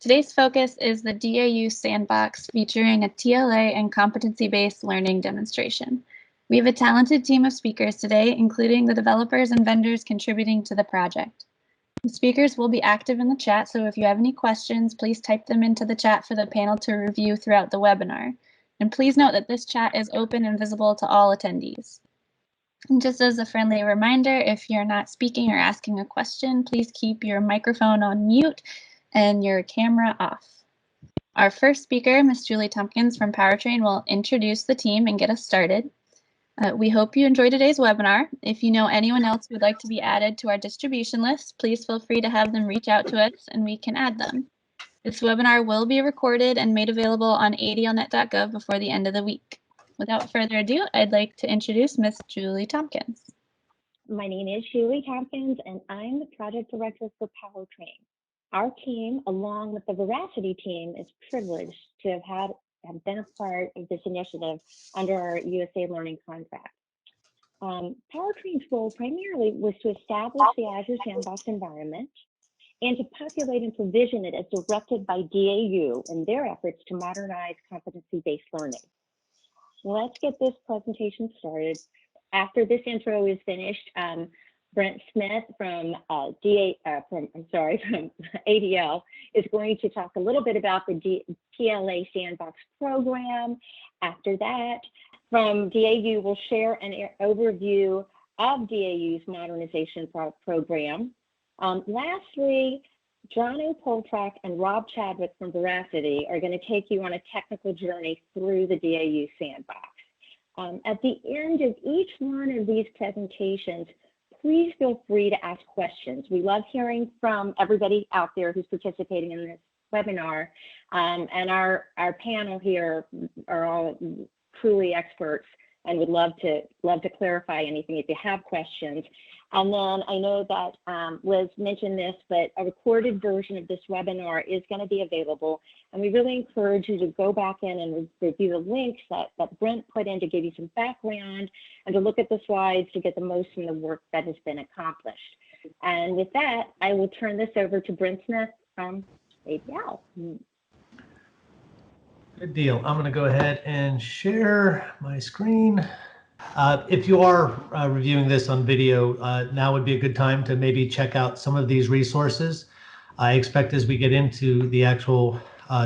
Today's focus is the DAU Sandbox featuring a TLA and competency-based learning demonstration. We have a talented team of speakers today, including the developers and vendors contributing to the project. The speakers will be active in the chat, so if you have any questions, please type them into the chat for the panel to review throughout the webinar. And please note that this chat is open and visible to all attendees. And just as a friendly reminder, if you're not speaking or asking a question, please keep your microphone on mute and your camera off. Our first speaker, Ms. Juli Tompkins from PowerTrain, will introduce the team and get us started. We hope you enjoyed today's webinar. If you know anyone else who would like to be added to our distribution list, please feel free to have them reach out to us and we can add them. This webinar will be recorded and made available on adlnet.gov before the end of the week. Without further ado, I'd like to introduce Ms. Juli Tompkins. My name is Juli Tompkins, and I'm the project director for PowerTrain. Our team, along with the Veracity team, is privileged to have been a part of this initiative under our USALearning contract. PowerTrain's role primarily was to establish the Azure Sandbox environment and to populate and provision it as directed by DAU in their efforts to modernize competency-based learning. Let's get this presentation started. After this intro is finished, Brent Smith from ADL is going to talk a little bit about the TLA Sandbox program. After that, from DAU, we'll share an overview of DAU's modernization program. Lastly, Jono Poltrack and Rob Chadwick from Veracity are going to take you on a technical journey through the DAU Sandbox. At the end of each one of these presentations, please feel free to ask questions. We love hearing from everybody out there who's participating in this webinar, and our panel here are all truly experts and would love to clarify anything if you have questions. And then I know that Liz mentioned this, but a recorded version of this webinar is going to be available, and we really encourage you to go back in and review the links that Brent put in to give you some background and to look at the slides to get the most from the work that has been accomplished. And with that, I will turn this over to Brent Smith from ADL. Good deal. I'm going to go ahead and share my screen. If you are reviewing this on video, now would be a good time to maybe check out some of these resources. I expect as we get into the actual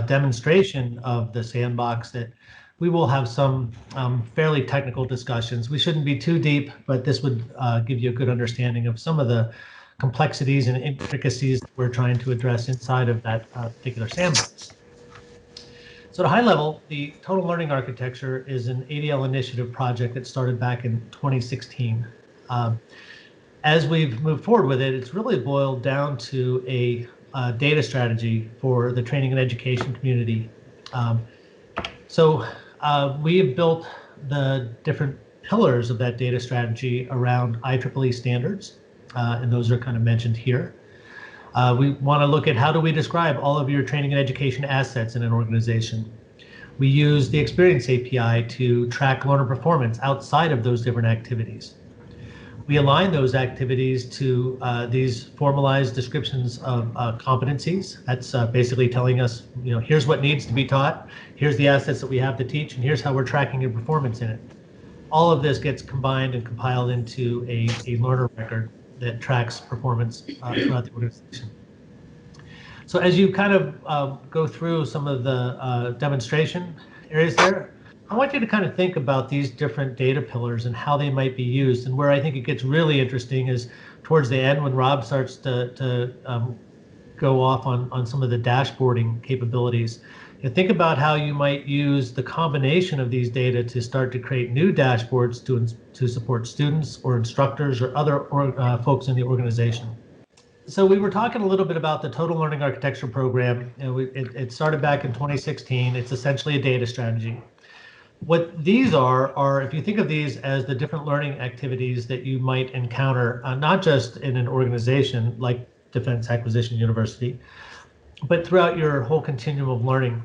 demonstration of the sandbox that we will have some fairly technical discussions. We shouldn't be too deep, but this would give you a good understanding of some of the complexities and intricacies that we're trying to address inside of that particular sandbox. So at a high level, the Total Learning Architecture is an ADL Initiative project that started back in 2016. As we've moved forward with it, it's really boiled down to a data strategy for the training and education community. We have built the different pillars of that data strategy around IEEE standards, and those are kind of mentioned here. We want to look at how do we describe all of your training and education assets in an organization. We use the Experience API to track learner performance outside of those different activities. We align those activities to these formalized descriptions of competencies. That's basically telling us, here's what needs to be taught, here's the assets that we have to teach, and here's how we're tracking your performance in it. All of this gets combined and compiled into a learner record that tracks performance throughout the organization. So as you kind of go through some of the demonstration areas there, I want you to kind of think about these different data pillars and how they might be used. And where I think it gets really interesting is towards the end when Rob starts to go off on some of the dashboarding capabilities. Think about how you might use the combination of these data to start to create new dashboards to support students or instructors or other folks in the organization. So we were talking a little bit about the Total Learning Architecture program. It started back in 2016. It's essentially a data strategy. What these are if you think of these as the different learning activities that you might encounter, not just in an organization like Defense Acquisition University, but throughout your whole continuum of learning.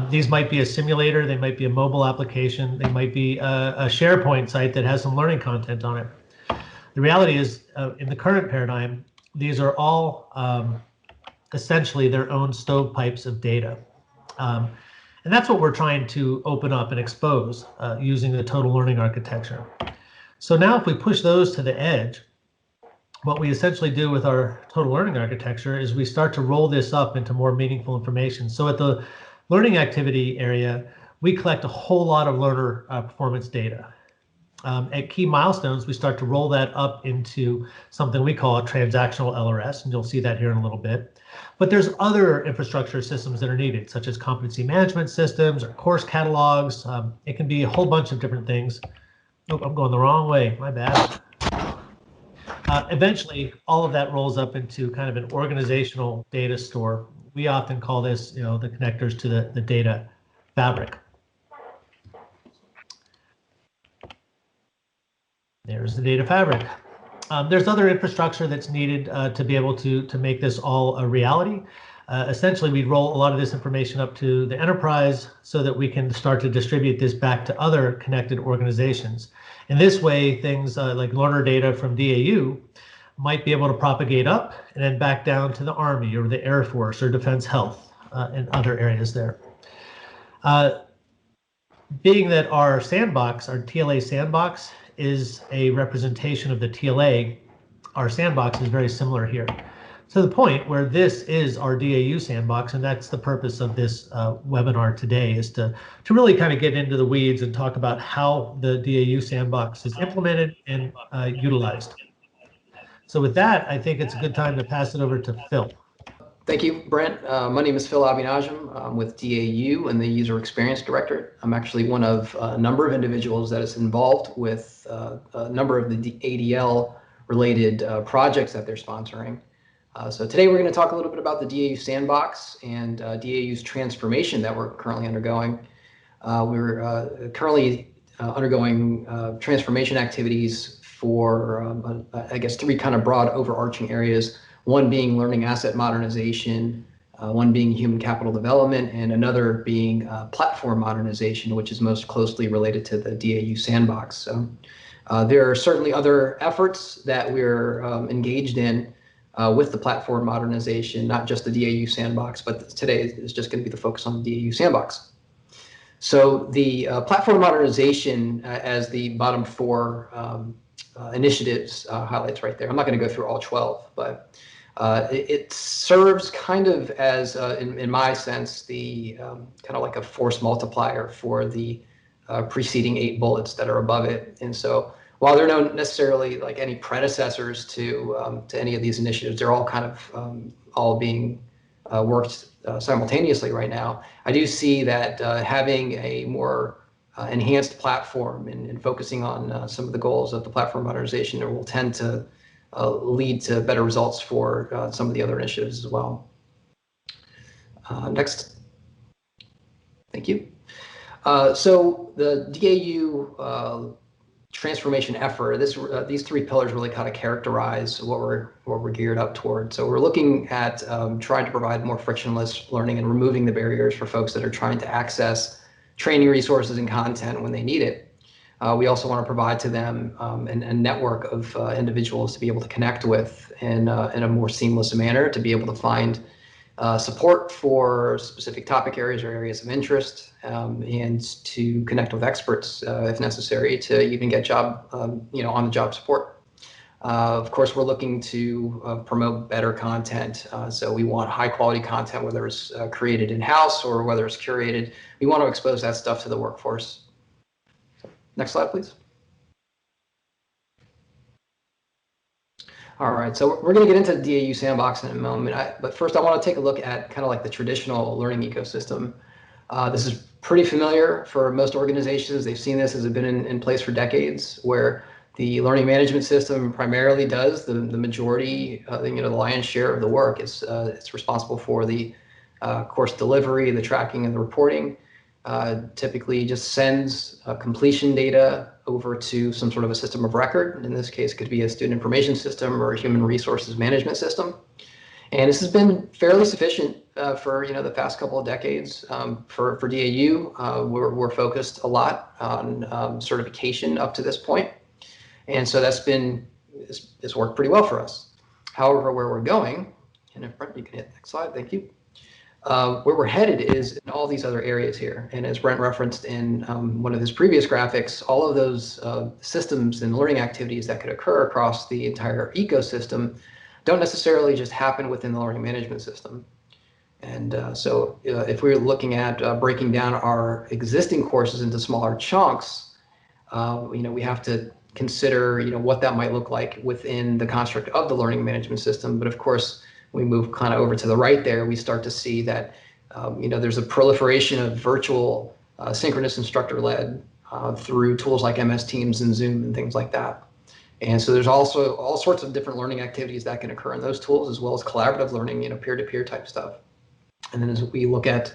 These might be a simulator, they might be a mobile application, they might be a SharePoint site that has some learning content on it. The reality is, in the current paradigm, these are all essentially their own stovepipes of data. And that's what we're trying to open up and expose using the total learning architecture. So now if we push those to the edge, what we essentially do with our total learning architecture is we start to roll this up into more meaningful information. So at the learning activity area, we collect a whole lot of learner performance data. At key milestones, we start to roll that up into something we call a transactional LRS, and you'll see that here in a little bit. But there's other infrastructure systems that are needed, such as competency management systems or course catalogs. It can be a whole bunch of different things. Oh, I'm going the wrong way, my bad. Eventually, all of that rolls up into kind of an organizational data store. We often call this, the connectors to the data fabric. There's the data fabric. There's other infrastructure that's needed to be able to make this all a reality. Essentially, we roll a lot of this information up to the enterprise so that we can start to distribute this back to other connected organizations. In this way, things like learner data from DAU might be able to propagate up and then back down to the Army or the Air Force or Defense Health and other areas there. Being that our sandbox, our TLA sandbox, is a representation of the TLA, our sandbox is very similar here. To the point where this is our DAU sandbox, and that's the purpose of this webinar today, is to really kind of get into the weeds and talk about how the DAU sandbox is implemented and utilized. So with that, I think it's a good time to pass it over to Phil. Thank you, Brent. My name is Phil Abi-Najm. I'm with DAU and the User Experience Director. I'm actually one of a number of individuals that is involved with a number of the ADL-related projects that they're sponsoring. So today we're going to talk a little bit about the DAU Sandbox and DAU's transformation that we're currently undergoing. We're currently undergoing transformation activities for, I guess, three kind of broad overarching areas. One being learning asset modernization, one being human capital development, and another being platform modernization, which is most closely related to the DAU Sandbox. So there are certainly other efforts that we're engaged in with the platform modernization, not just the DAU Sandbox, but today is just going to be the focus on the DAU Sandbox. So the platform modernization, as the bottom four initiatives highlights right there. I'm not going to go through all 12, but it serves kind of as, in my sense, the kind of like a force multiplier for the preceding 8 bullets that are above it. And so while there are not necessarily like any predecessors to any of these initiatives, they're all kind of all being worked simultaneously right now. I do see that having a more enhanced platform and focusing on some of the goals of the platform modernization will tend to lead to better results for some of the other initiatives as well. Next. Thank you. So the DAU transformation effort, these 3 pillars really kind of characterize what we're geared up toward. So we're looking at trying to provide more frictionless learning and removing the barriers for folks that are trying to access training resources and content when they need it. We also want to provide to them a network of individuals to be able to connect with in a more seamless manner, to be able to find support for specific topic areas or areas of interest, and to connect with experts if necessary to even get on-the-job support. Of course, we're looking to promote better content. So we want high-quality content, whether it's created in-house or whether it's curated. We want to expose that stuff to the workforce. Next slide, please. All right, so we're going to get into the DAU Sandbox in a moment, but first I want to take a look at kind of like the traditional learning ecosystem. This is pretty familiar for most organizations. They've seen this as it's been in place for decades, where the learning management system primarily does the majority, the lion's share of the work. It's responsible for the course delivery, the tracking, and the reporting. Typically just sends completion data over to some sort of a system of record. In this case, it could be a student information system or a human resources management system. And this has been fairly sufficient for the past couple of decades. For DAU, we're focused a lot on certification up to this point. And so it's worked pretty well for us. However, where we're going And if Brent, you can hit the next slide, thank you. Where we're headed is in all these other areas here. And as Brent referenced in one of his previous graphics, all of those systems and learning activities that could occur across the entire ecosystem don't necessarily just happen within the learning management system. And so if we're looking at breaking down our existing courses into smaller chunks, we have to consider, what that might look like within the construct of the learning management system. But of course, we move kind of over to the right there, we start to see that, there's a proliferation of virtual synchronous instructor-led through tools like MS Teams and Zoom and things like that. And so there's also all sorts of different learning activities that can occur in those tools, as well as collaborative learning, peer-to-peer type stuff. And then as we look at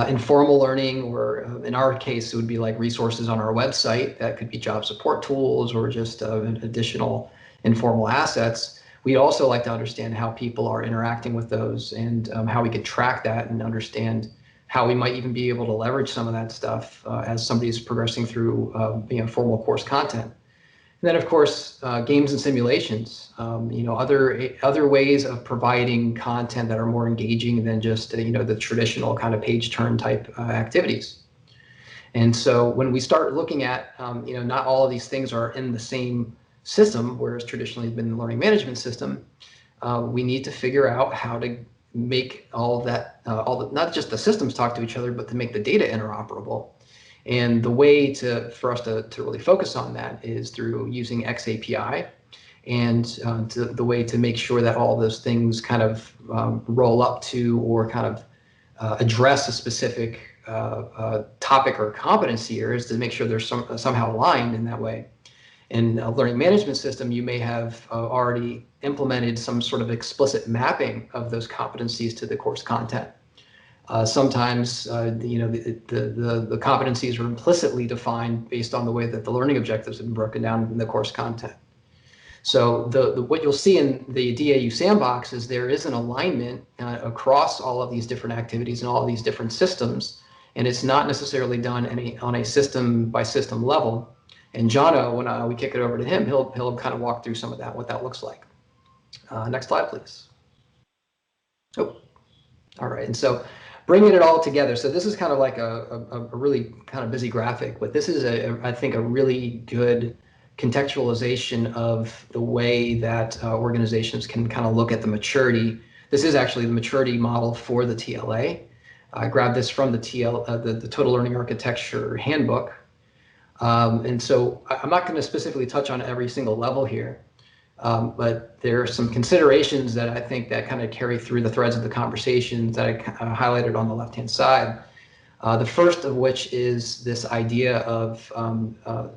informal learning, or in our case, it would be like resources on our website that could be job support tools or just additional informal assets. We'd also like to understand how people are interacting with those and how we could track that and understand how we might even be able to leverage some of that stuff as somebody's progressing through formal course content. And then, of course, games and simulations, other ways of providing content that are more engaging than just, the traditional kind of page turn type activities. And so when we start looking at, not all of these things are in the same system, whereas traditionally been the learning management system, we need to figure out how to make all of that, not just the systems talk to each other, but to make the data interoperable. And the way for us to really focus on that is through using xAPI, and the way to make sure that all those things kind of roll up to or kind of address a specific topic or competency here is to make sure they're somehow aligned in that way. In a learning management system, you may have already implemented some sort of explicit mapping of those competencies to the course content. Sometimes, the competencies are implicitly defined based on the way that the learning objectives have been broken down in the course content. So what you'll see in the DAU Sandbox is there is an alignment across all of these different activities and all of these different systems, and it's not necessarily done on a system by system level. And Jono, when we kick it over to him, he'll kind of walk through some of that, what that looks like. Next slide, please. Oh, all right. And so bringing it all together. So this is kind of like a really kind of busy graphic, but this is, I think, a really good contextualization of the way that organizations can kind of look at the maturity. This is actually the maturity model for the TLA. I grabbed this from the the Total Learning Architecture Handbook. And so I'm not going to specifically touch on every single level here, but there are some considerations that I think that kind of carry through the threads of the conversations that I highlighted on the left-hand side. The first of which is this idea of a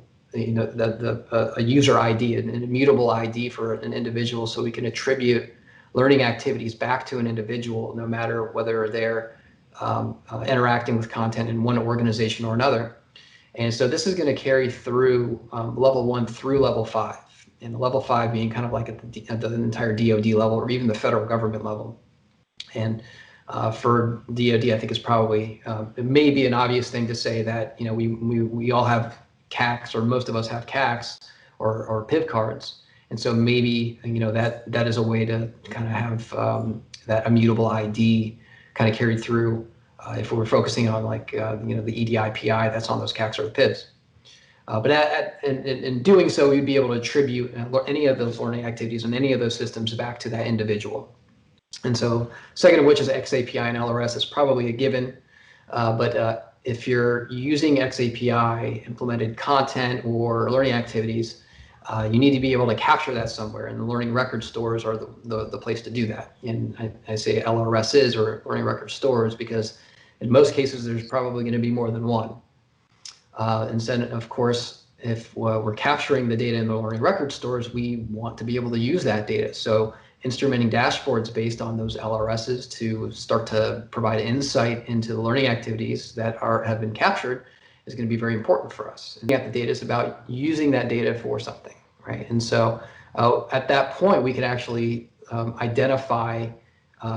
user ID, an immutable ID for an individual, so we can attribute learning activities back to an individual, no matter whether they're interacting with content in one organization or another. And so this is going to carry through level 1 through level 5, and level 5 being kind of like at the entire DoD level or even the federal government level. And for DoD, I think it's probably it may be an obvious thing to say that we all have CACs, or most of us have CACs or PIV cards, and so maybe that is a way to kind of have that immutable ID kind of carried through. If we're focusing on like the EDI-PI that's on those CACs or PIVs. But in doing so, we'd be able to attribute any of those learning activities and any of those systems back to that individual. And so second of which is xAPI and LRS is probably a given. But if you're using xAPI implemented content or learning activities, you need to be able to capture that somewhere, and the learning record stores are the place to do that. And I say LRSs or learning record stores because in most cases, there's probably going to be more than one. And then, of course, if we're capturing the data in the learning record stores, we want to be able to use that data. So instrumenting dashboards based on those LRSs to start to provide insight into the learning activities that have been captured is going to be very important for us. And the data is about using that data for something, right? And so at that point, we can actually identify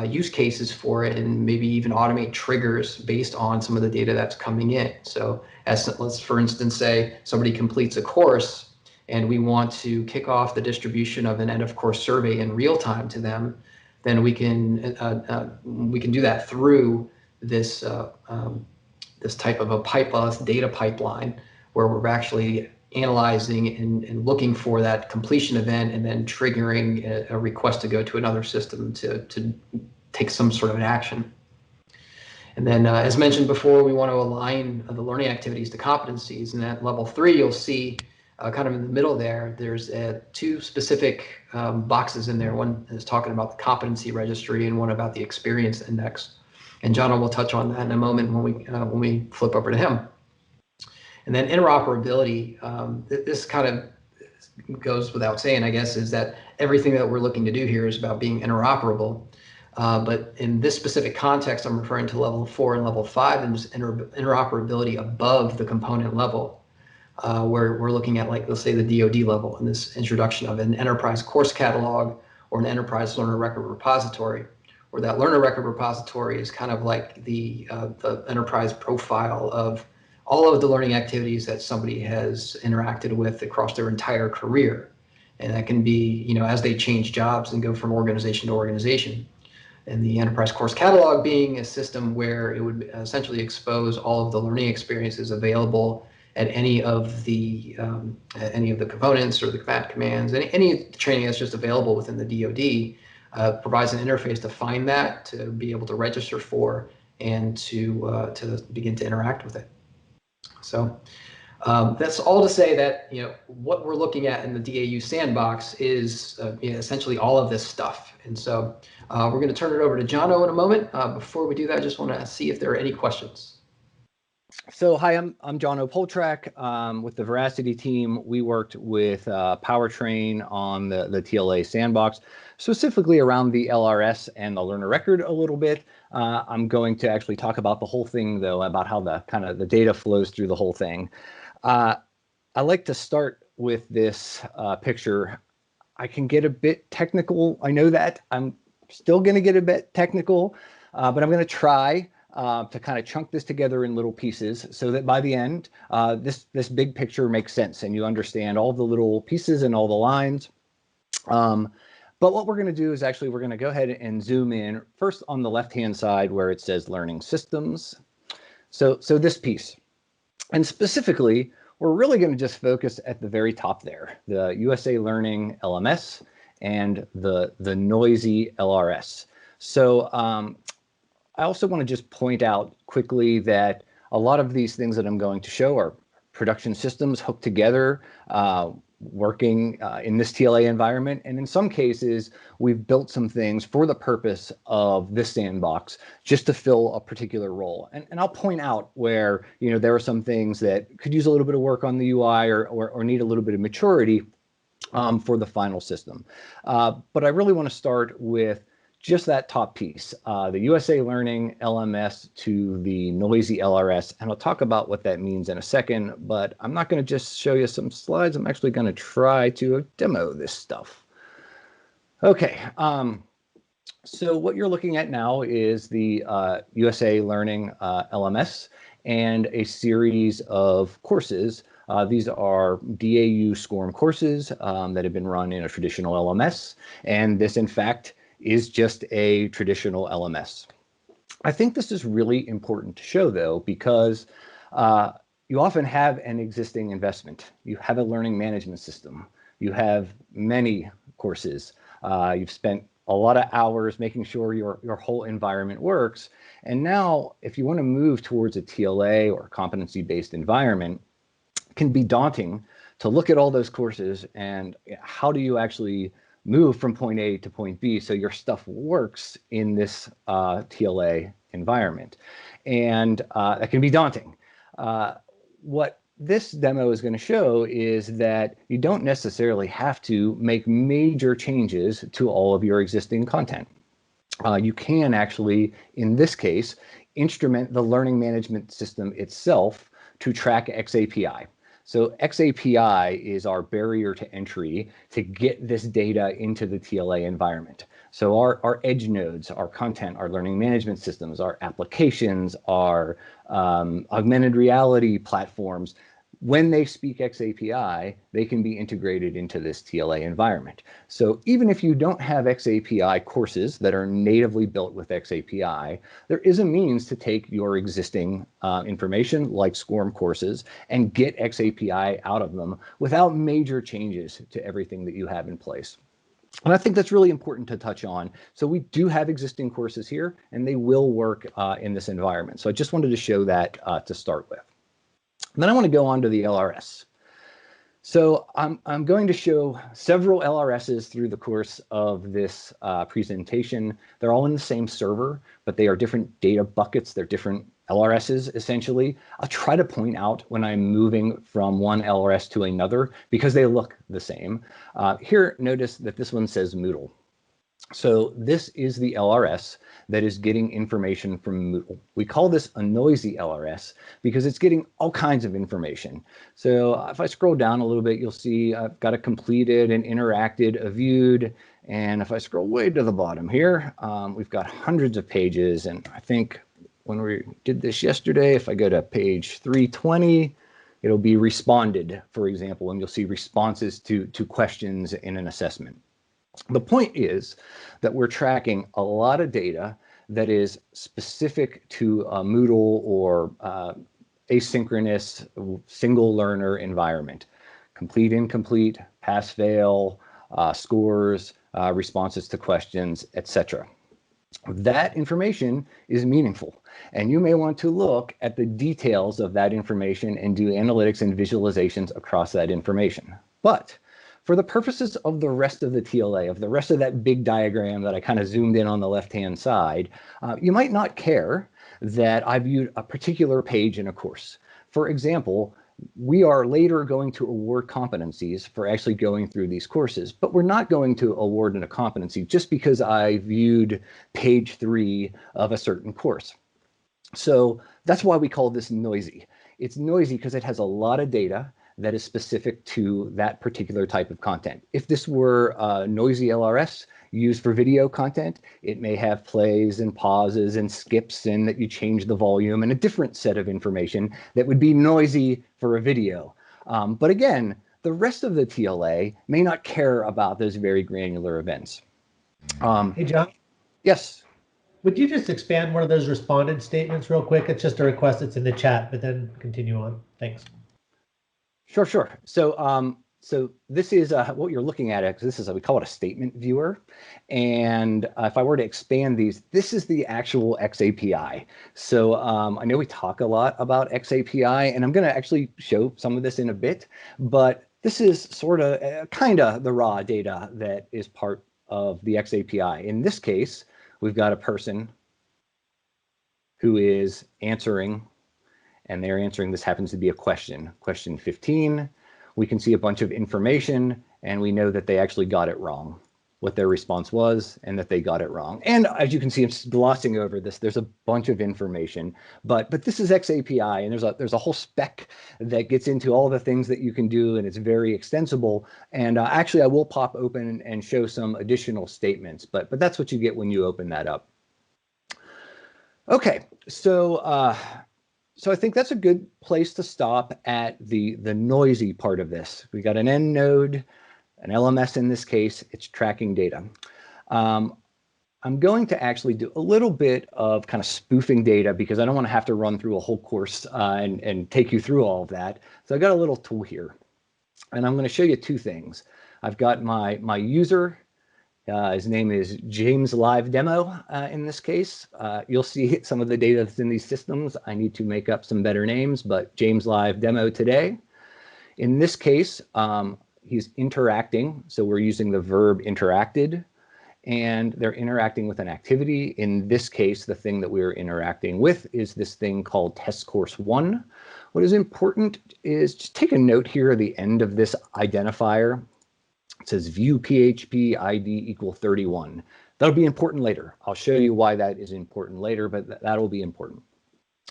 use cases for it and maybe even automate triggers based on some of the data that's coming in. So let's, for instance, say somebody completes a course and we want to kick off the distribution of an end of course survey in real time to them. then we can do that through this this type of a data pipeline, where we're actually analyzing and looking for that completion event, and then triggering a request to go to another system to take some sort of an action. And then, as mentioned before, we want to align the learning activities to competencies. And at level 3, you'll see kind of in the middle there, there's 2 specific boxes in there. One is talking about the competency registry, and one about the experience index. And John will touch on that in a moment when we flip over to him. And then interoperability, this kind of goes without saying, I guess, is that everything that we're looking to do here is about being interoperable. But in this specific context, I'm referring to level 4 and level 5, and just interoperability above the component level, where we're looking at, like, let's say the DoD level, in this introduction of an enterprise course catalog or an enterprise learner record repository, where that learner record repository is kind of like the enterprise profile of all of the learning activities that somebody has interacted with across their entire career. And that can be, you know, as they change jobs and go from organization to organization. And the enterprise course catalog being a system where it would essentially expose all of the learning experiences available at any of the components or the commands, any training that's just available within the DoD, provides an interface to find that, to be able to register for, and to begin to interact with it. So that's all to say that, you know, what we're looking at in the DAU Sandbox is essentially all of this stuff. And so we're going to turn it over to Jono in a moment. Before we do that, I just want to see if there are any questions. So hi, I'm Jono Poltrack with the Veracity team. We worked with PowerTrain on the TLA Sandbox, specifically around the LRS and the learner record a little bit. I'm going to actually talk about the whole thing, though, about how the data flows through the whole thing. I like to start with this picture. I can get a bit technical. I know that. I'm still going to get a bit technical, but I'm going to try to kind of chunk this together in little pieces so that by the end, this big picture makes sense and you understand all the little pieces and all the lines. But what we're going to do is actually we're going to go ahead and zoom in first on the left-hand side where it says Learning Systems. So this piece. And specifically, we're really going to just focus at the very top there, the USALearning LMS and the noisy LRS. So I also want to just point out quickly that a lot of these things that I'm going to show are production systems hooked together, working in this TLA environment. And in some cases, we've built some things for the purpose of this sandbox just to fill a particular role. And I'll point out where, you know, there are some things that could use a little bit of work on the UI or need a little bit of maturity for the final system. But I really want to start with just that top piece, the USALearning LMS to the noisy LRS. And I'll talk about what that means in a second, but I'm not going to just show you some slides. I'm actually going to try to demo this stuff. Okay, so what you're looking at now is the USALearning LMS and a series of courses. These are DAU SCORM courses that have been run in a traditional LMS. And this, in fact, is just a traditional LMS. I think this is really important to show, though, because you often have an existing investment. You have a learning management system. You have many courses. You've spent a lot of hours making sure your whole environment works. And now, if you want to move towards a TLA or competency-based environment, it can be daunting to look at all those courses and how do you actually move from point A to point B so your stuff works in this TLA environment. And that can be daunting. What this demo is going to show is that you don't necessarily have to make major changes to all of your existing content. You can actually, in this case, instrument the learning management system itself to track xAPI. So xAPI is our barrier to entry to get this data into the TLA environment. So our edge nodes, our content, our learning management systems, our applications, our augmented reality platforms, when they speak xAPI, they can be integrated into this TLA environment. So even if you don't have xAPI courses that are natively built with xAPI, there is a means to take your existing information, like SCORM courses, and get xAPI out of them without major changes to everything that you have in place. And I think that's really important to touch on. So we do have existing courses here, and they will work in this environment. So I just wanted to show that to start with. And then I want to go on to the LRS. So I'm going to show several LRSs through the course of this presentation. They're all in the same server, but they are different data buckets. They're different LRSs, essentially. I'll try to point out when I'm moving from one LRS to another because they look the same. Here, notice that this one says Moodle. So this is the LRS that is getting information from Moodle. We call this a noisy LRS because it's getting all kinds of information. So if I scroll down a little bit, you'll see I've got a completed, an interacted, a viewed, and if I scroll way to the bottom here, we've got hundreds of pages. And I think when we did this yesterday, if I go to page 320, it'll be responded, for example, and you'll see responses to questions in an assessment. The point is that we're tracking a lot of data that is specific to a Moodle or asynchronous single learner environment. Complete, incomplete, pass, fail, scores, responses to questions, etc. That information is meaningful, and you may want to look at the details of that information and do analytics and visualizations across that information. But for the purposes of the rest of the TLA, of the rest of that big diagram that I kind of zoomed in on the left-hand side, you might not care that I viewed a particular page in a course. For example, we are later going to award competencies for actually going through these courses, but we're not going to award a competency just because I viewed page 3 of a certain course. So that's why we call this noisy. It's noisy because it has a lot of data that is specific to that particular type of content. If this were a noisy LRS used for video content, it may have plays and pauses and skips and that you change the volume and a different set of information that would be noisy for a video. But again, the rest of the TLA may not care about those very granular events. Hey, John. Yes. Would you just expand one of those responded statements real quick? It's just a request that's in the chat, but then continue on. Thanks. Sure. So, so this is what you're looking at. Because this is we call it a statement viewer, and if I were to expand these, this is the actual xAPI. So I know we talk a lot about xAPI, and I'm going to actually show some of this in a bit. But this is sort of kind of the raw data that is part of the xAPI. In this case, we've got a person who is answering. And they're answering, this happens to be a question, question 15. We can see a bunch of information, and we know that they actually got it wrong, what their response was, and that they got it wrong. And as you can see, I'm glossing over this. There's a bunch of information, but this is xAPI, and there's a whole spec that gets into all the things that you can do, and it's very extensible. And actually, I will pop open and show some additional statements, but that's what you get when you open that up. Okay, so I think that's a good place to stop at the noisy part of this. We got an end node, an LMS in this case, it's tracking data. I'm going to actually do a little bit of kind of spoofing data because I don't want to have to run through a whole course and take you through all of that. So I've got a little tool here, and I'm going to show you two things. I've got my user. His name is James Live Demo in this case. You'll see some of the data that's in these systems. I need to make up some better names, but James Live Demo today. In this case, he's interacting. So we're using the verb interacted, and they're interacting with an activity. In this case, the thing that we're interacting with is this thing called Test Course 1. What is important is just take a note here at the end of this identifier. It says view PHP ID equal 31. That'll be important later. I'll show you why that is important later, but that'll be important.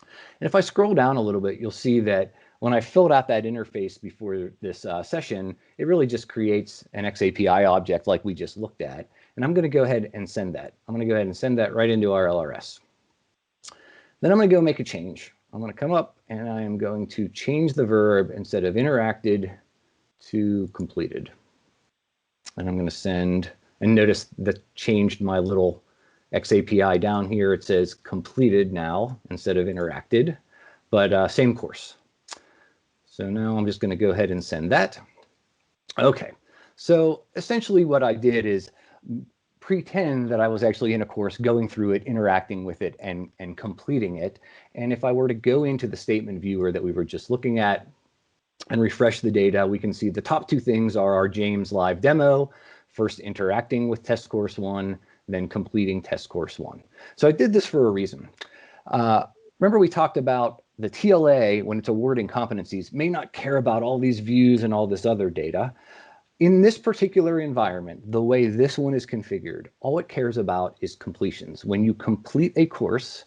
And if I scroll down a little bit, you'll see that when I filled out that interface before this session, it really just creates an xAPI object like we just looked at. And I'm going to go ahead and send that. I'm going to go ahead and send that right into our LRS. Then I'm going to go make a change. I'm going to come up and I am going to change the verb instead of interacted to completed. And I'm going to send, and notice that changed my little xAPI down here. It says completed now instead of interacted, but same course. So now I'm just going to go ahead and send that. Okay, so essentially what I did is pretend that I was actually in a course, going through it, interacting with it, and completing it. And if I were to go into the statement viewer that we were just looking at and refresh the data, we can see the top two things are our James live demo, first interacting with test course 1, then completing test course 1. So I did this for a reason. Remember we talked about the TLA, when it's awarding competencies, may not care about all these views and all this other data. In this particular environment, the way this one is configured, all it cares about is completions. When you complete a course,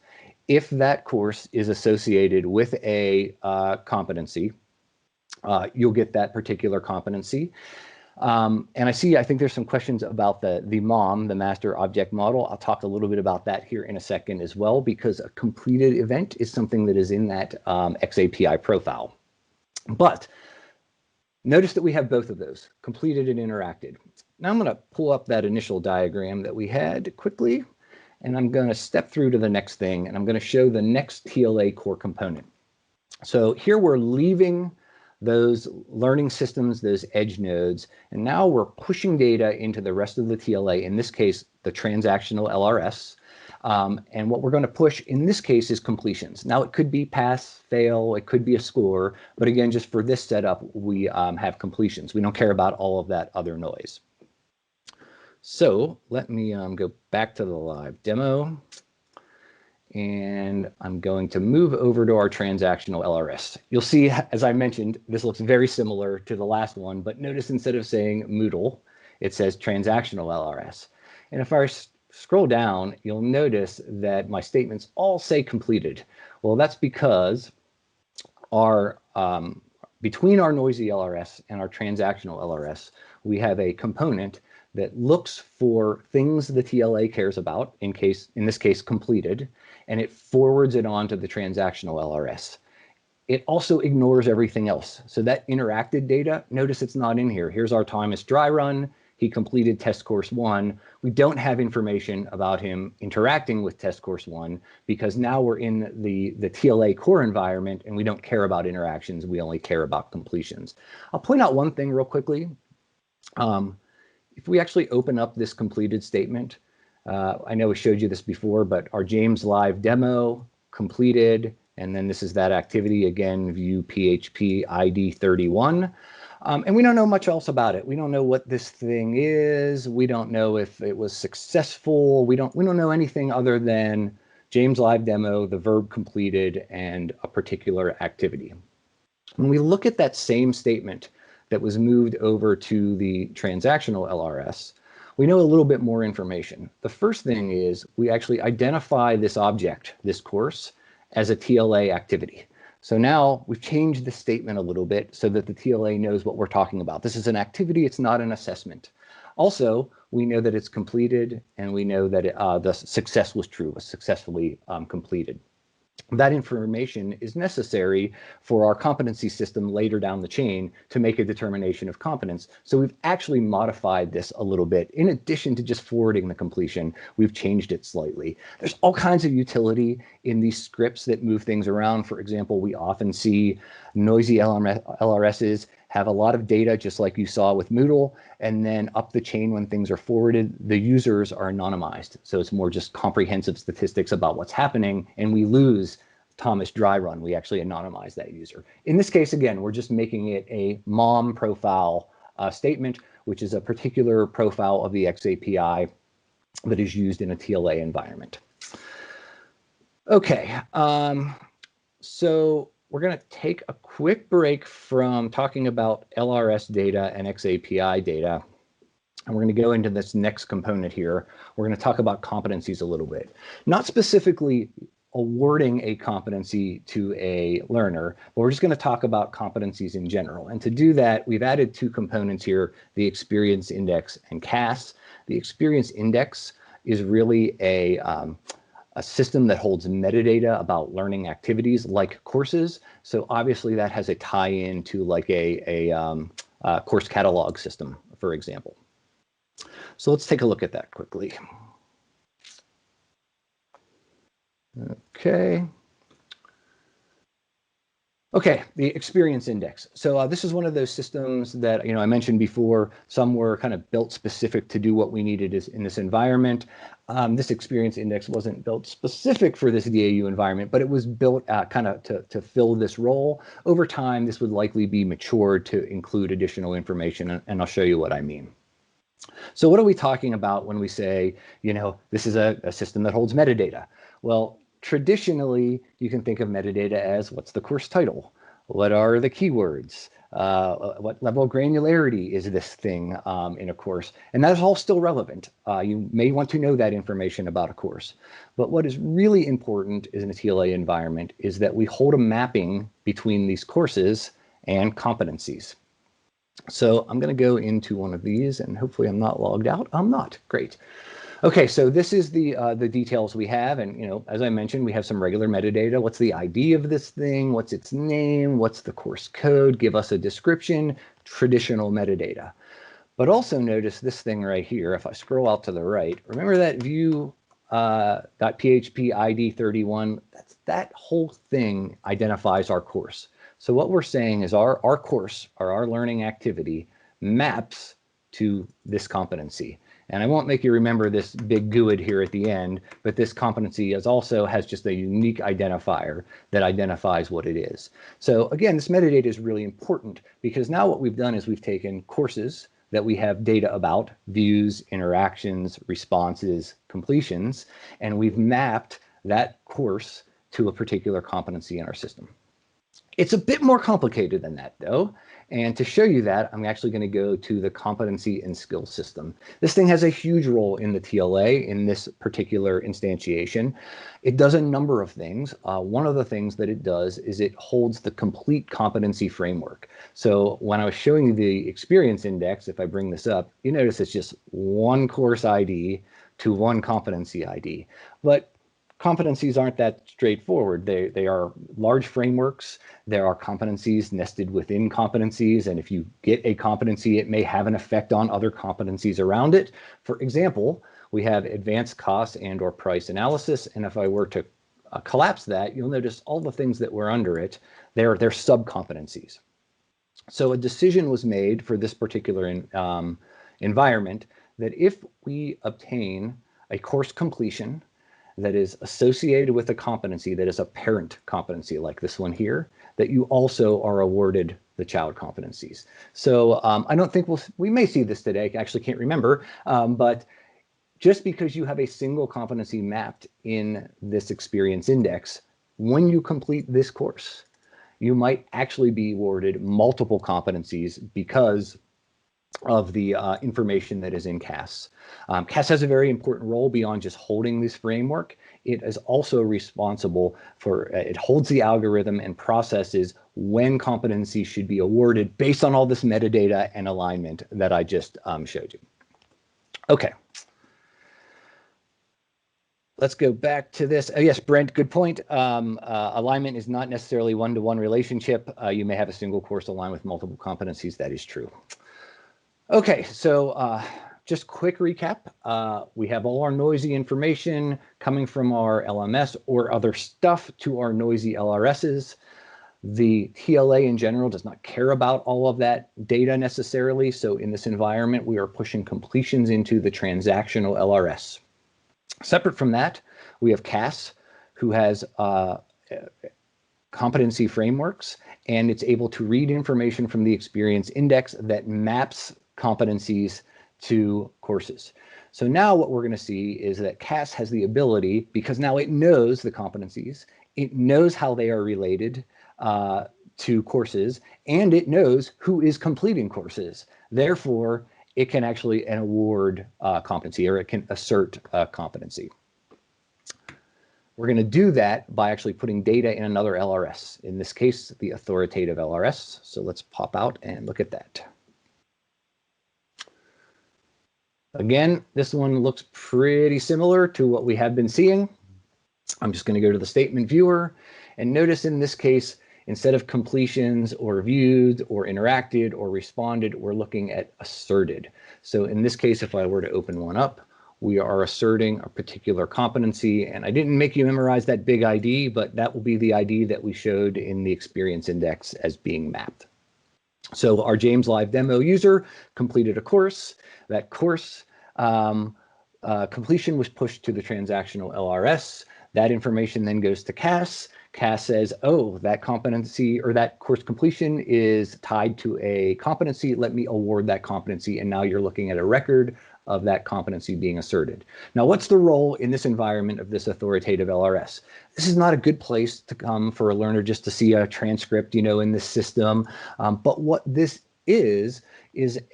if that course is associated with a competency, you'll get that particular competency. And I think there's some questions about the MOM, the Master Object Model. I'll talk a little bit about that here in a second as well, because a completed event is something that is in that xAPI profile. But notice that we have both of those, completed and interacted. Now I'm going to pull up that initial diagram that we had quickly, and I'm going to step through to the next thing, and I'm going to show the next TLA core component. So here we're leaving those learning systems, those edge nodes, and now we're pushing data into the rest of the TLA, in this case, the transactional LRS. And what we're going to push in this case is completions. Now it could be pass, fail, it could be a score, but again, just for this setup, we have completions. We don't care about all of that other noise. So let me go back to the live demo, and I'm going to move over to our transactional LRS. You'll see, as I mentioned, this looks very similar to the last one, but notice instead of saying Moodle, it says transactional LRS. And if I scroll down, you'll notice that my statements all say completed. Well, that's because our between our noisy LRS and our transactional LRS, we have a component that looks for things the TLA cares about, in this case completed, and it forwards it on to the transactional LRS. It also ignores everything else. So that interacted data, notice it's not in here. Here's our Thomas dry run. He completed test course 1. We don't have information about him interacting with test course 1 because now we're in the TLA core environment and we don't care about interactions. We only care about completions. I'll point out one thing real quickly. If we actually open up this completed statement, I know we showed you this before, but our James live demo completed, and then this is that activity again, view PHP ID 31. And we don't know much else about it. We don't know what this thing is. We don't know if it was successful. We don't know anything other than James live demo, the verb completed, and a particular activity. When we look at that same statement that was moved over to the transactional LRS, we know a little bit more information. The first thing is we actually identify this object, this course, as a TLA activity. So now we've changed the statement a little bit so that the TLA knows what we're talking about. This is an activity, it's not an assessment. Also, we know that it's completed and we know that the success was true, was successfully completed. That information is necessary for our competency system later down the chain to make a determination of competence. So we've actually modified this a little bit. In addition to just forwarding the completion, we've changed it slightly. There's all kinds of utility in these scripts that move things around. For example, we often see noisy LRSs have a lot of data, just like you saw with Moodle, and then up the chain when things are forwarded, the users are anonymized. So it's more just comprehensive statistics about what's happening, and we lose Thomas dry run. We actually anonymize that user. In this case, again, we're just making it a MOM profile statement, which is a particular profile of the xAPI that is used in a TLA environment. Okay, so we're going to take a quick break from talking about LRS data and xAPI data, and we're going to go into this next component here. We're going to talk about competencies a little bit. Not specifically awarding a competency to a learner, but we're just going to talk about competencies in general. And to do that, we've added two components here, the experience index and CAS. The experience index is really a a system that holds metadata about learning activities like courses. So obviously that has a tie-in to like a course catalog system, for example. So let's take a look at that quickly. Okay. Okay, the experience index. So this is one of those systems that, I mentioned before. Some were kind of built specific to do what we needed in this environment. This experience index wasn't built specific for this DAU environment, but it was built kind of to fill this role. Over time, this would likely be matured to include additional information, and I'll show you what I mean. So what are we talking about when we say, this is a system that holds metadata? Well, traditionally, you can think of metadata as what's the course title? What are the keywords? What level of granularity is this thing in a course? And that is all still relevant. You may want to know that information about a course. But what is really important in a TLA environment is that we hold a mapping between these courses and competencies. So I'm going to go into one of these, and hopefully I'm not logged out. I'm not. Great. Okay, so this is the details we have, and as I mentioned, we have some regular metadata. What's the ID of this thing? What's its name? What's the course code? Give us a description. Traditional metadata. But also notice this thing right here. If I scroll out to the right, remember that view .php ID 31. That whole thing identifies our course. So what we're saying is our course or our learning activity maps to this competency. And I won't make you remember this big GUID here at the end, but this competency also has just a unique identifier that identifies what it is. So again, this metadata is really important because now what we've done is we've taken courses that we have data about, views, interactions, responses, completions, and we've mapped that course to a particular competency in our system. It's a bit more complicated than that, though. And to show you that, I'm actually going to go to the Competency and Skills System. This thing has a huge role in the TLA in this particular instantiation. It does a number of things. One of the things that it does is it holds the complete competency framework. So when I was showing you the experience index, if I bring this up, you notice it's just one course ID to one competency ID. But competencies aren't that straightforward. They are large frameworks. There are competencies nested within competencies. And if you get a competency, it may have an effect on other competencies around it. For example, we have advanced cost and or price analysis. And if I were to collapse that, you'll notice all the things that were under it, they're sub-competencies. So a decision was made for this particular environment that if we obtain a course completion that is associated with a competency that is a parent competency like this one here, that you also are awarded the child competencies. So I don't think we may see this today, I actually can't remember, but just because you have a single competency mapped in this experience index, when you complete this course, you might actually be awarded multiple competencies because of the information that is in CAS. CAS has a very important role beyond just holding this framework. It is also responsible for, it holds the algorithm and processes when competencies should be awarded based on all this metadata and alignment that I just showed you. Okay. Let's go back to this. Oh, yes, Brent, good point. Alignment is not necessarily one-to-one relationship. You may have a single course aligned with multiple competencies. That is true. Okay, so just quick recap. We have all our noisy information coming from our LMS or other stuff to our noisy LRSs. The TLA in general does not care about all of that data necessarily. So in this environment, we are pushing completions into the transactional LRS. Separate from that, we have CAS, who has competency frameworks, and it's able to read information from the experience index that maps competencies to courses. So now what we're going to see is that CAS has the ability, because now it knows the competencies, it knows how they are related to courses, and it knows who is completing courses. Therefore, it can actually award competency, or it can assert competency. We're going to do that by actually putting data in another LRS, in this case, the authoritative LRS. So let's pop out and look at that. Again, this one looks pretty similar to what we have been seeing. I'm just going to go to the statement viewer, and notice in this case, instead of completions or viewed or interacted or responded, we're looking at asserted. So in this case, if I were to open one up, we are asserting a particular competency. And I didn't make you memorize that big ID, but that will be the ID that we showed in the experience index as being mapped. So our James Live demo user completed a course. That course completion was pushed to the transactional LRS. That information then goes to CAS. CAS says, oh, that competency or that course completion is tied to a competency. Let me award that competency. And now you're looking at a record of that competency being asserted. Now, what's the role in this environment of this authoritative LRS? This is not a good place to come for a learner just to see a transcript, you know, in this system. But what this is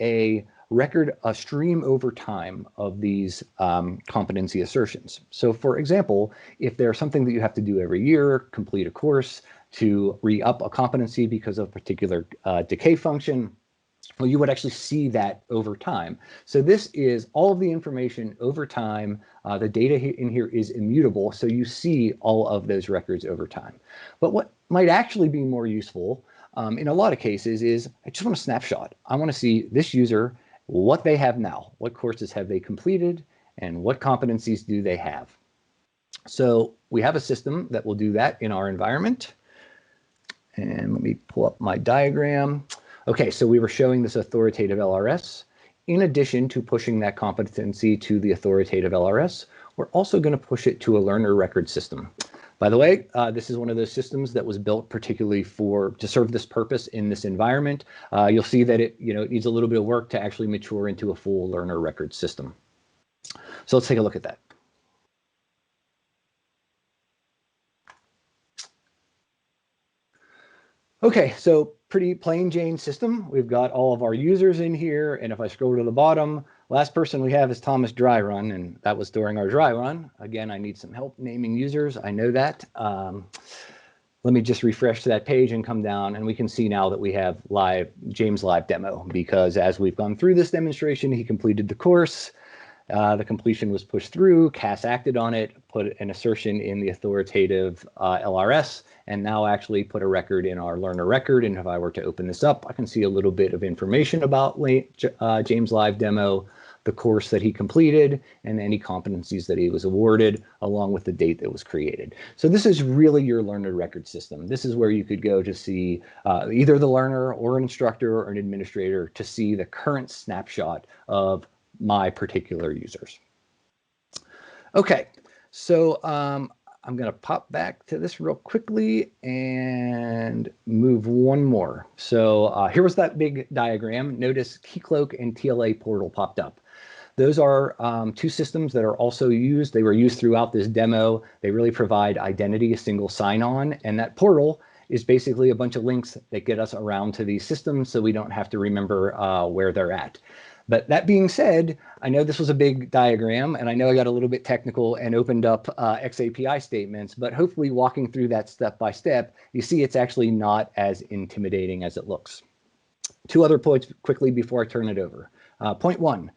a record, a stream over time of these competency assertions. So for example, if there's something that you have to do every year, complete a course to re-up a competency because of a particular decay function, well, you would actually see that over time. So this is all of the information over time. The data in here is immutable, so you see all of those records over time. But what might actually be more useful in a lot of cases is I just want a snapshot. I want to see this user, what they have now, what courses have they completed, and what competencies do they have. So we have a system that will do that in our environment. And let me pull up my diagram. Okay, so we were showing this authoritative LRS. In addition to pushing that competency to the authoritative LRS, we're also going to push it to a learner record system. By the way, this is one of those systems that was built particularly to serve this purpose in this environment. You'll see that it needs a little bit of work to actually mature into a full learner record system. So let's take a look at that. Okay, so pretty plain Jane system. We've got all of our users in here, and if I scroll to the bottom, last person we have is Thomas Dry Run, and that was during our dry run. Again, I need some help naming users. I know that. Let me just refresh that page and come down, and we can see now that we have James Live demo, because as we've gone through this demonstration, he completed the course. The completion was pushed through, CAS acted on it, put an assertion in the authoritative LRS, and now actually put a record in our learner record. And if I were to open this up, I can see a little bit of information about James Live demo, the course that he completed, and any competencies that he was awarded, along with the date that was created. So this is really your learner record system. This is where you could go to see either the learner or an instructor or an administrator to see the current snapshot of my particular users. Okay, so I'm going to pop back to this real quickly and move one more. So here was that big diagram. Notice Keycloak and TLA portal popped up. Those are two systems that are also used. They were used throughout this demo. They really provide identity, a single sign-on, and that portal is basically a bunch of links that get us around to these systems so we don't have to remember where they're at. But that being said, I know this was a big diagram, and I know I got a little bit technical and opened up xAPI statements, but hopefully walking through that step by step, you see it's actually not as intimidating as it looks. Two other points quickly before I turn it over. Point one,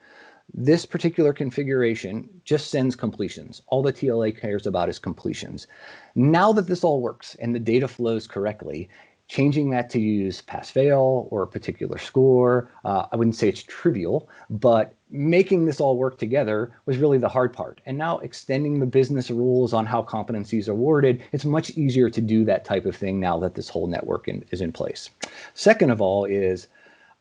this particular configuration just sends completions. All the TLA cares about is completions. Now that this all works and the data flows correctly, changing that to use pass-fail or a particular score, I wouldn't say it's trivial, but making this all work together was really the hard part. And now extending the business rules on how competencies are awarded, it's much easier to do that type of thing now that this whole network is in place. Second of all is,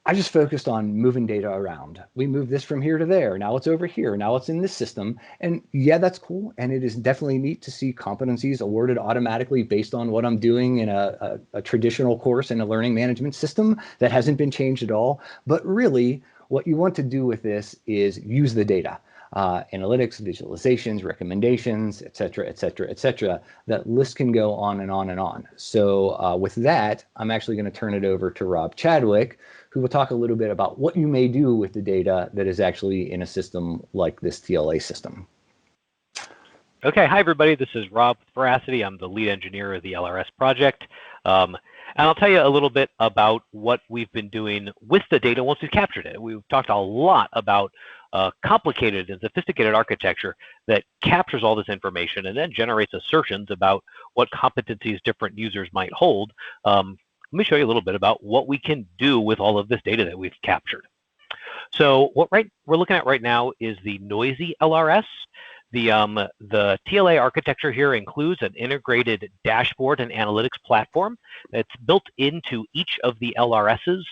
I just focused on moving data around. We moved this from here to there. Now it's over here. Now it's in this system. And yeah, that's cool. And it is definitely neat to see competencies awarded automatically based on what I'm doing in a traditional course in a learning management system that hasn't been changed at all. But really, what you want to do with this is use the data. Analytics, visualizations, recommendations, et cetera, et cetera, et cetera. That list can go on and on and on. So with that, I'm actually going to turn it over to Rob Chadwick, who will talk a little bit about what you may do with the data that is actually in a system like this TLA system. Okay, hi everybody, this is Rob with Veracity. I'm the lead engineer of the LRS project. And I'll tell you a little bit about what we've been doing with the data once we've captured it. We've talked a lot about complicated and sophisticated architecture that captures all this information and then generates assertions about what competencies different users might hold. Let me show you a little bit about what we can do with all of this data that we've captured. So what we're looking at right now is the noisy LRS. The TLA architecture here includes an integrated dashboard and analytics platform that's built into each of the LRSs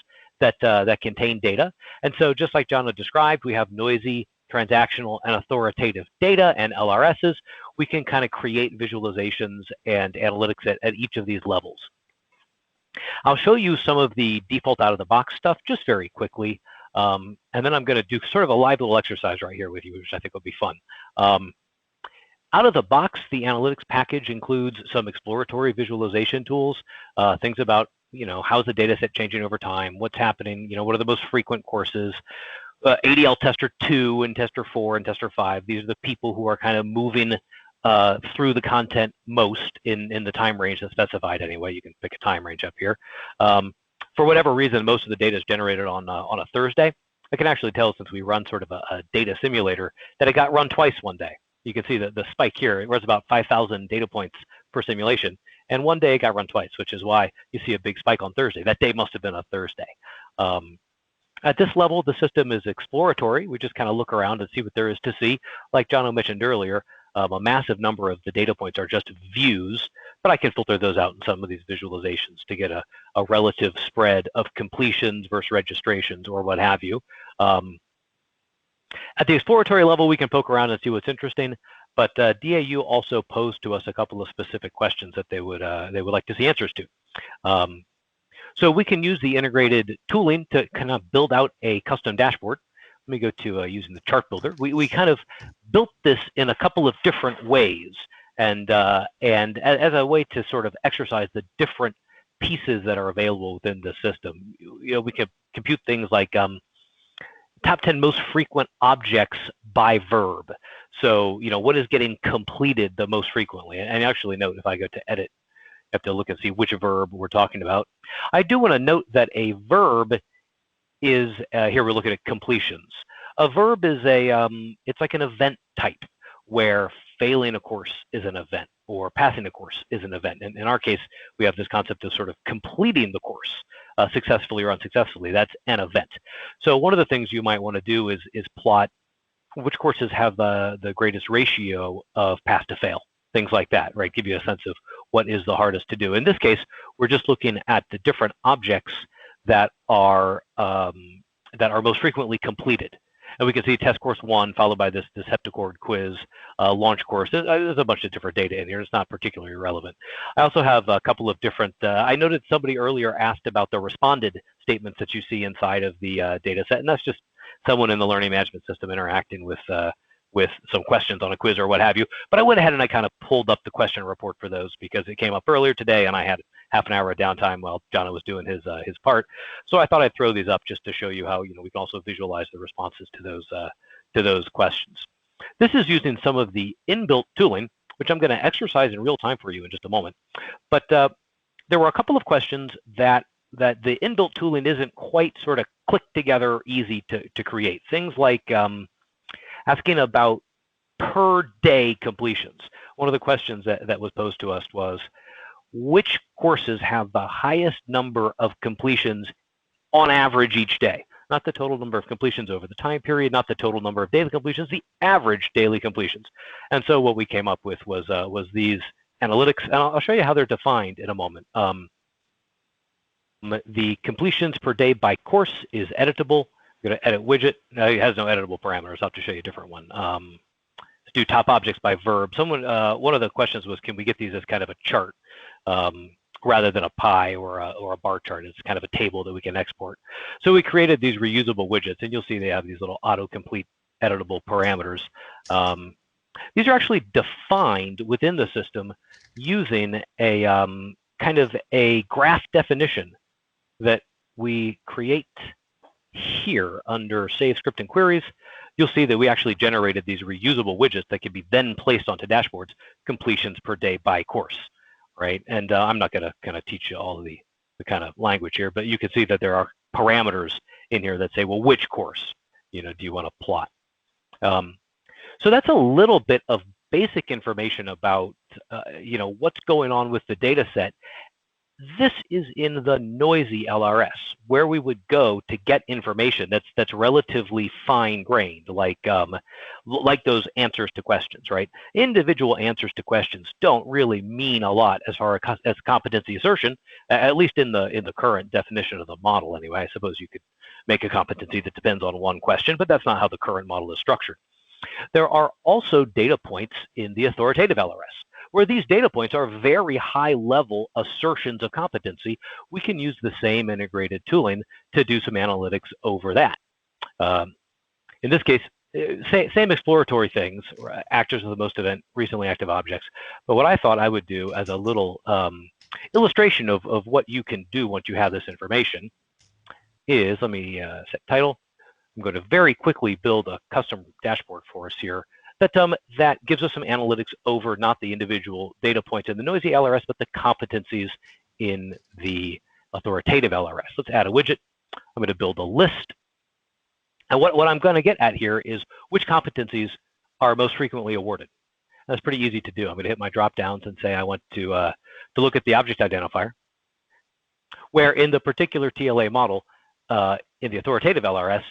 that contain data. And so just like John had described, we have noisy, transactional, and authoritative data and LRSs. We can kind of create visualizations and analytics at each of these levels. I'll show you some of the default out-of-the-box stuff just very quickly. And then I'm going to do sort of a live little exercise right here with you, which I think will be fun. Out of the box, the analytics package includes some exploratory visualization tools, things about, how's the data set changing over time, what's happening, what are the most frequent courses, ADL Tester 2 and Tester 4 and Tester 5. These are the people who are kind of moving through the content most in the time range that's specified anyway. You can pick a time range up here. For whatever reason, most of the data is generated on a Thursday. I can actually tell, since we run sort of a data simulator, that it got run twice one day. You can see the spike here. It runs about 5,000 data points per simulation. And one day it got run twice, which is why you see a big spike on Thursday. That day must have been a Thursday. At this level, the system is exploratory. We just kind of look around and see what there is to see. Like John mentioned earlier, a massive number of the data points are just views, but I can filter those out in some of these visualizations to get a relative spread of completions versus registrations or what have you. At the exploratory level, we can poke around and see what's interesting, but DAU also posed to us a couple of specific questions that they would like to see answers to. So we can use the integrated tooling to kind of build out a custom dashboard. Let me go to using the chart builder. We kind of built this in a couple of different ways, and as a way to sort of exercise the different pieces that are available within the system. We can compute things like top 10 most frequent objects by verb. So, what is getting completed the most frequently? And actually note, if I go to edit, you have to look and see which verb we're talking about. I do want to note that a verb is, here we're looking at completions. A verb is it's like an event type, where failing a course is an event or passing a course is an event. And in our case, we have this concept of sort of completing the course successfully or unsuccessfully. That's an event. So one of the things you might want to do is plot which courses have the greatest ratio of pass to fail, things like that, right? Give you a sense of what is the hardest to do. In this case, we're just looking at the different objects that are most frequently completed. And we can see test course 1 followed by this heptachord quiz, launch course. There's a bunch of different data in here. It's not particularly relevant. I also have a couple of different, I noted somebody earlier asked about the responded statements that you see inside of the data set. And that's just someone in the learning management system interacting with some questions on a quiz or what have you. But I went ahead and I kind of pulled up the question report for those because it came up earlier today and I had half an hour of downtime while John was doing his part. So I thought I'd throw these up just to show you how we can also visualize the responses to those questions. This is using some of the inbuilt tooling, which I'm going to exercise in real time for you in just a moment. But there were a couple of questions that the inbuilt tooling isn't quite sort of clicked together easy to create. Things like asking about per day completions. One of the questions that was posed to us was, which courses have the highest number of completions on average each day? Not the total number of completions over the time period, not the total number of daily completions, the average daily completions. And so what we came up with was these analytics, and I'll show you how they're defined in a moment. The completions per day by course is editable. I'm going to edit widget. No, it has no editable parameters. I'll have to show you a different one. Let's do top objects by verb. One of the questions was, can we get these as kind of a chart rather than a pie or a bar chart? It's kind of a table that we can export. So we created these reusable widgets, and you'll see they have these little autocomplete editable parameters. These are actually defined within the system using a kind of a graph definition that we create here under Save Script and Queries. You'll see that we actually generated these reusable widgets that can be then placed onto dashboards, completions per day by course, right? And I'm not going to kind of teach you all of the the kind of language here, but you can see that there are parameters in here that say, well, which course, do you want to plot? So that's a little bit of basic information about, what's going on with the data set. This is in the noisy LRS, where we would go to get information that's relatively fine-grained, like those answers to questions, right? Individual answers to questions don't really mean a lot as far as competency assertion, at least in the current definition of the model anyway. I suppose you could make a competency that depends on one question, but that's not how the current model is structured. There are also data points in the authoritative LRS, where these data points are very high-level assertions of competency. We can use the same integrated tooling to do some analytics over that. In this case, same exploratory things, actors of the most event, recently active objects. But what I thought I would do as a little illustration of what you can do once you have this information is, let me set title. I'm going to very quickly build a custom dashboard for us here that gives us some analytics over not the individual data points in the noisy LRS, but the competencies in the authoritative LRS. Let's add a widget. I'm going to build a list. And what I'm going to get at here is which competencies are most frequently awarded. That's pretty easy to do. I'm going to hit my drop downs and say I want to look at the object identifier, where in the particular TLA model, in the authoritative LRS,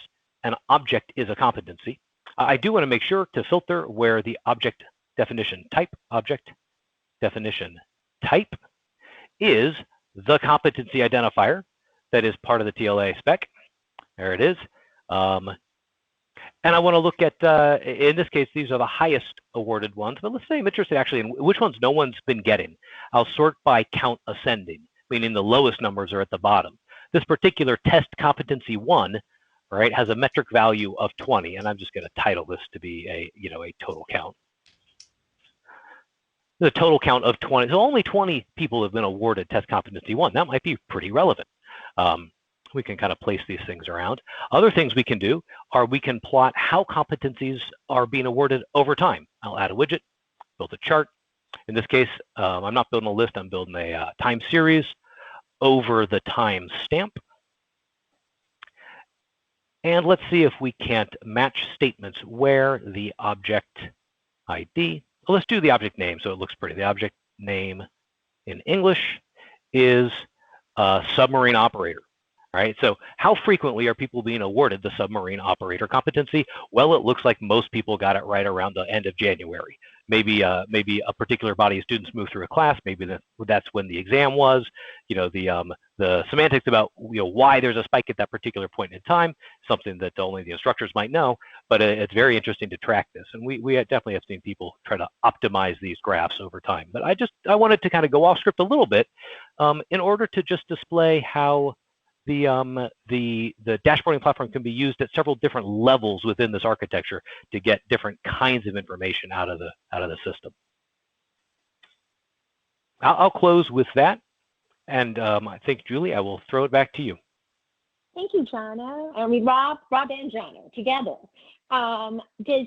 an object is a competency. I do want to make sure to filter where the object definition type is the competency identifier that is part of the TLA spec. There it is. And I want to look at, in this case, these are the highest awarded ones, but let's say I'm interested actually in which ones no one's been getting. I'll sort by count ascending, meaning the lowest numbers are at the bottom. This particular test competency 1, right, has a metric value of 20, and I'm just going to title this to be a total count. The total count of 20. So only 20 people have been awarded test competency 1. That might be pretty relevant. We can kind of place these things around. Other things we can do are we can plot how competencies are being awarded over time. I'll add a widget, build a chart. In this case, I'm not building a list. I'm building a time series over the time stamp. And let's see if we can't match statements where the object ID, well, let's do the object name so it looks pretty. The object name in English is submarine operator, right? So how frequently are people being awarded the submarine operator competency? Well, it looks like most people got it right around the end of January. Maybe a particular body of students moved through a class. Maybe that's when the exam was. The semantics about why there's a spike at that particular point in time, something that only the instructors might know. But it's very interesting to track this, and we definitely have seen people try to optimize these graphs over time. But I wanted to kind of go off script a little bit in order to just display how the dashboarding platform can be used at several different levels within this architecture to get different kinds of information out of the system. I'll close with that, and I think, Julie, I will throw it back to you. Thank you, Jono. I mean, Rob and Jono together. Does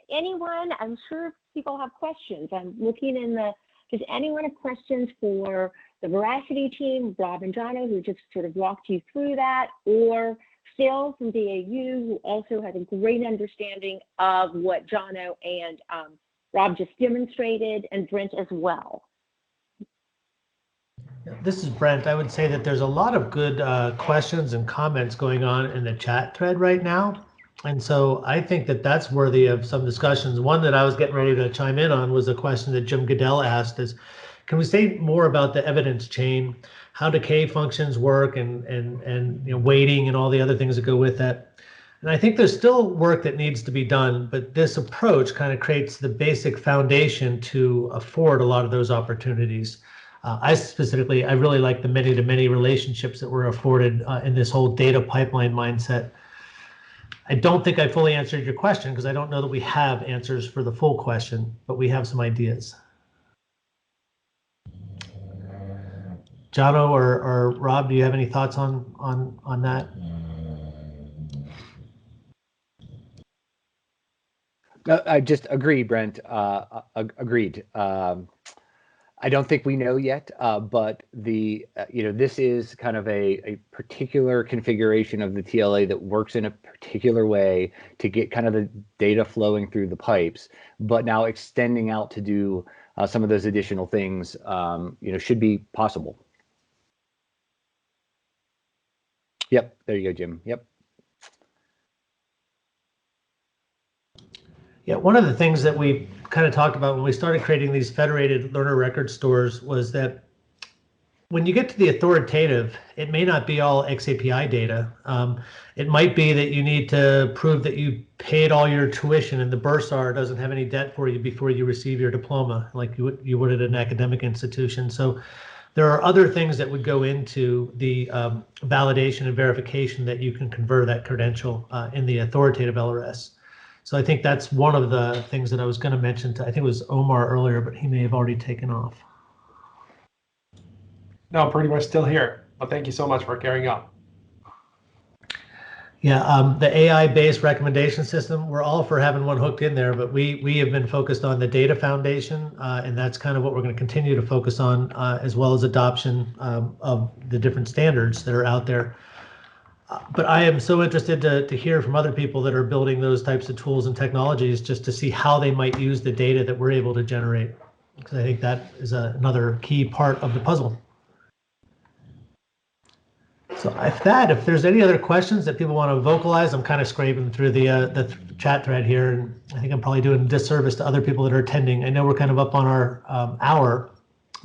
anyone? I'm sure people have questions. I'm looking in the. Does anyone have questions for the Veracity team, Rob and Jono, who just sort of walked you through that, or Phil from DAU, who also has a great understanding of what Jono and Rob just demonstrated, and Brent as well? This is Brent. I would say that there's a lot of good questions and comments going on in the chat thread right now. And so I think that that's worthy of some discussions. One that I was getting ready to chime in on was a question that Jim Goodell asked is, can we say more about the evidence chain, how decay functions work, and weighting and all the other things that go with that? And I think there's still work that needs to be done, but this approach kind of creates the basic foundation to afford a lot of those opportunities. I really like the many-to-many relationships that were afforded in this whole data pipeline mindset. I don't think I fully answered your question because I don't know that we have answers for the full question, but we have some ideas. Jono or Rob, do you have any thoughts on that? No, I just agree, Brent. Agreed. I don't think we know yet, but this is kind of a particular configuration of the TLA that works in a particular way to get kind of the data flowing through the pipes. But now extending out to do some of those additional things, should be possible. Yep, there you go, Jim. Yep. Yeah, one of the things that we kind of talked about when we started creating these federated learner record stores was that when you get to the authoritative, it may not be all xAPI data. It might be that you need to prove that you paid all your tuition and the bursar doesn't have any debt for you before you receive your diploma, like you would at an academic institution. So there are other things that would go into the validation and verification that you can confer that credential in the authoritative LRS. So I think that's one of the things that I was going to mention to, I think it was Omar earlier, but he may have already taken off. No, pretty much still here, but thank you so much for carrying on. Yeah, the AI-based recommendation system, we're all for having one hooked in there, but we have been focused on the data foundation, and that's kind of what we're going to continue to focus on, as well as adoption of the different standards that are out there. But I am so interested to hear from other people that are building those types of tools and technologies just to see how they might use the data that we're able to generate, because I think that is another key part of the puzzle. So if there's any other questions that people want to vocalize, I'm kind of scraping through the chat thread here, and I think I'm probably doing a disservice to other people that are attending. I know we're kind of up on our hour,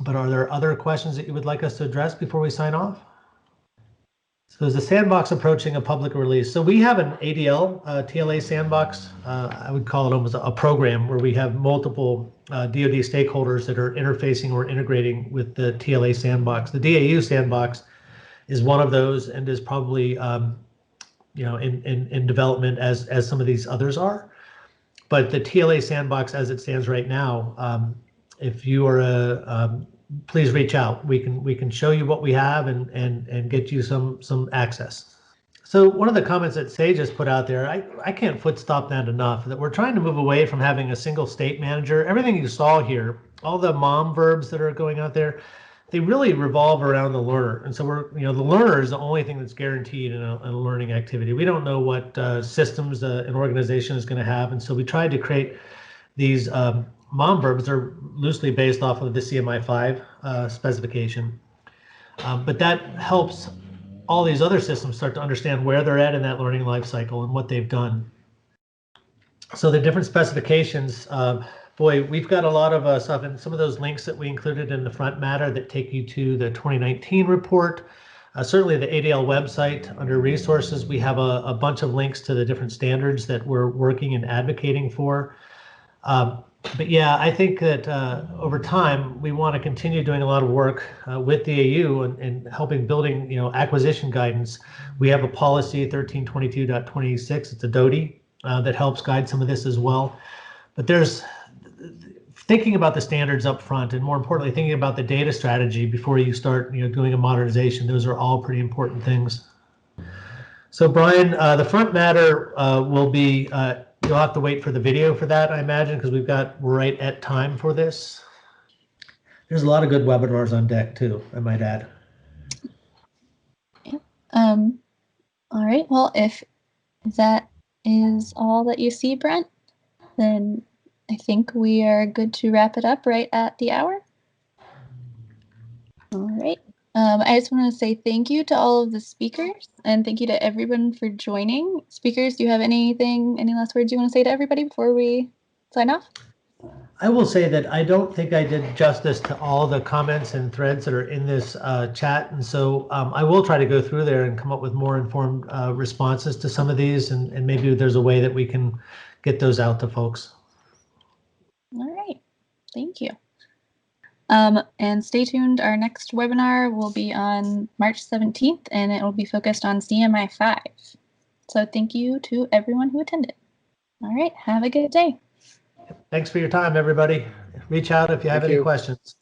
but are there other questions that you would like us to address before we sign off? So is the sandbox approaching a public release? So we have an ADL TLA sandbox. I would call it almost a program where we have multiple DoD stakeholders that are interfacing or integrating with the TLA sandbox. The DAU sandbox is one of those and is probably in development as some of these others are. But the TLA sandbox as it stands right now, if you are please reach out. We can show you what we have and get you some access. So one of the comments that Sage has put out there, I can't foot stop that enough, that we're trying to move away from having a single state manager. Everything you saw here, all the mom verbs that are going out there, they really revolve around the learner. And so the learner is the only thing that's guaranteed in a learning activity. We don't know what systems an organization is going to have. And so we tried to create these mom verbs are loosely based off of the CMI-5 specification, but that helps all these other systems start to understand where they're at in that learning life cycle and what they've done. So the different specifications, boy, we've got a lot of stuff, and some of those links that we included in the front matter that take you to the 2019 report. Certainly the ADL website under resources, we have a bunch of links to the different standards that we're working and advocating for. But yeah, I think that over time, we want to continue doing a lot of work with DAU and helping building, acquisition guidance. We have a policy 1322.26. It's a DoD that helps guide some of this as well. But there's thinking about the standards up front, and more importantly, thinking about the data strategy before you start, doing a modernization. Those are all pretty important things. So Brian, the front matter will be. You'll have to wait for the video for that, I imagine, because we're right at time for this. There's a lot of good webinars on deck too, I might add. Yeah. All right. Well, if that is all that you see, Brent, then I think we are good to wrap it up right at the hour. All right. I just want to say thank you to all of the speakers, and thank you to everyone for joining. Speakers, do you have any last words you want to say to everybody before we sign off? I will say that I don't think I did justice to all the comments and threads that are in this chat, and so I will try to go through there and come up with more informed responses to some of these, and maybe there's a way that we can get those out to folks. All right. Thank you. And stay tuned. Our next webinar will be on March 17th, and it will be focused on CMI-5. So thank you to everyone who attended. All right. Have a good day. Thanks for your time, everybody. Reach out if you have any questions.